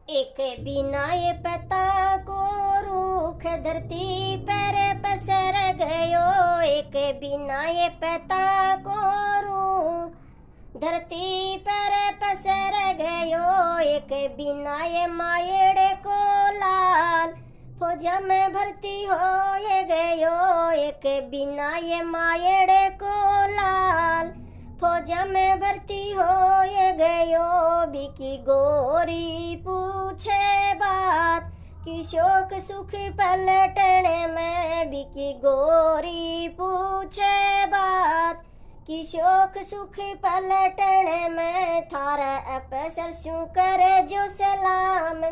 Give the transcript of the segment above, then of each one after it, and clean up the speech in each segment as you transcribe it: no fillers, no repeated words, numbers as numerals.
एक बिना ये पता को रूख धरती पर पसर गयो। एक बिना ये पता को रूख धरती पर पसर गयो। एक बिना ये मायड़े को लाल फौज में भर्ती हो ये गयो। एक बिना ये मायड़े को लाल फौज में भर्ती हो ये गयो। बिकी गोरी पूछे बात कि शोक सुख पलटने में। बिकी गोरी पूछे बात कि शोक सुख पलटने में। थारा अफसर शू करे जो सलाम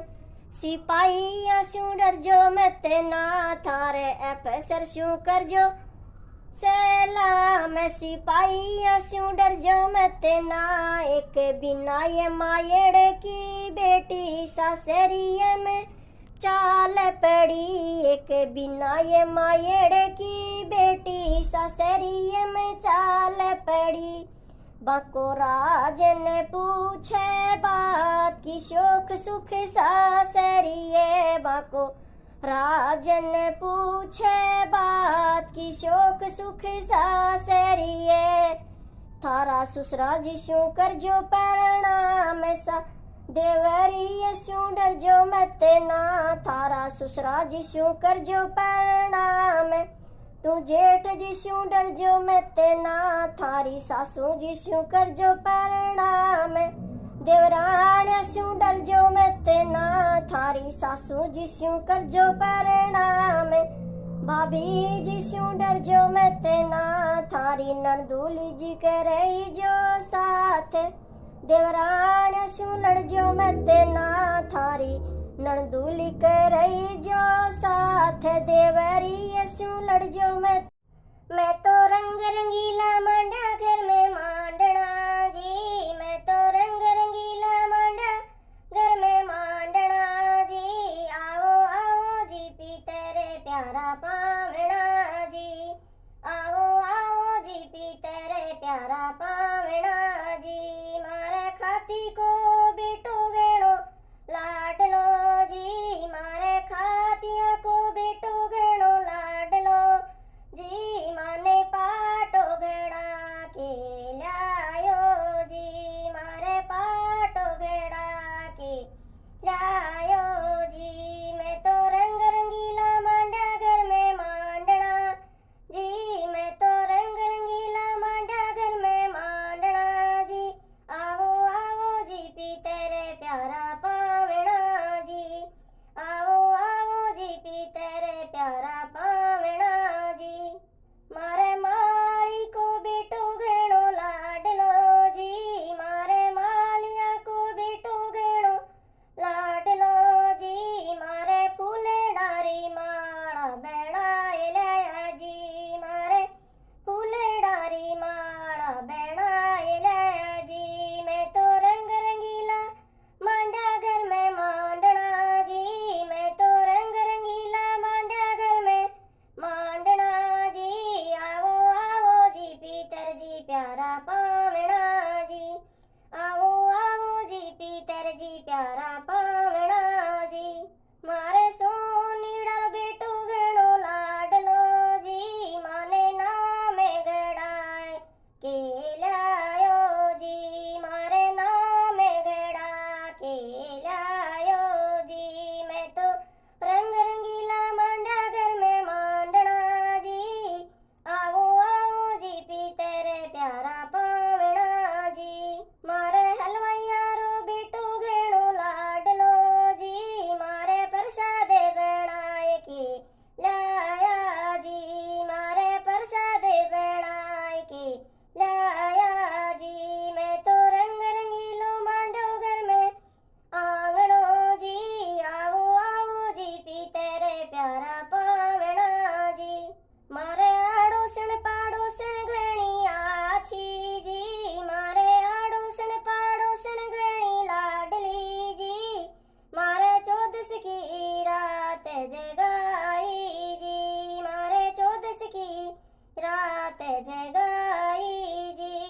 सिपाही शू डर जो मत ना। थारे अफसर शू कर जो सलाम सिपाही शू डर जो मत ना। एक बिना ये मायड़ की बेटी सासरिये में चाल पड़ी। एक बिना ये मायड़ की बेटी सासरिये में चाल पड़ी। बाको राज ने पूछे बात की शोक सुख सासरिये। बाको राजन पूछे बात की शोक सुख सासरिये। थारा ससुरा जिसू कर जो प्रणाम सा देवरी शू डर जो मत ना। थारा ससुरा जिसू कर जो प्रणाम तू जेठ जिसू डर जो मत ना। थारी सासू जिसू कर जो प्रणाम देवरान शू डर जो मत ना। थारी सासू जिसू कर जो प्रणाम भाभी जिसू डर जो मत ना। थारी नंदूली जी करे जो साथ देवरान शू लड़ जो मत ना। थारी नंदूली करे जो साथ देवरी शू लड़ जो मत। मैं तो रंग रंगीला मांडा घर में मांडना।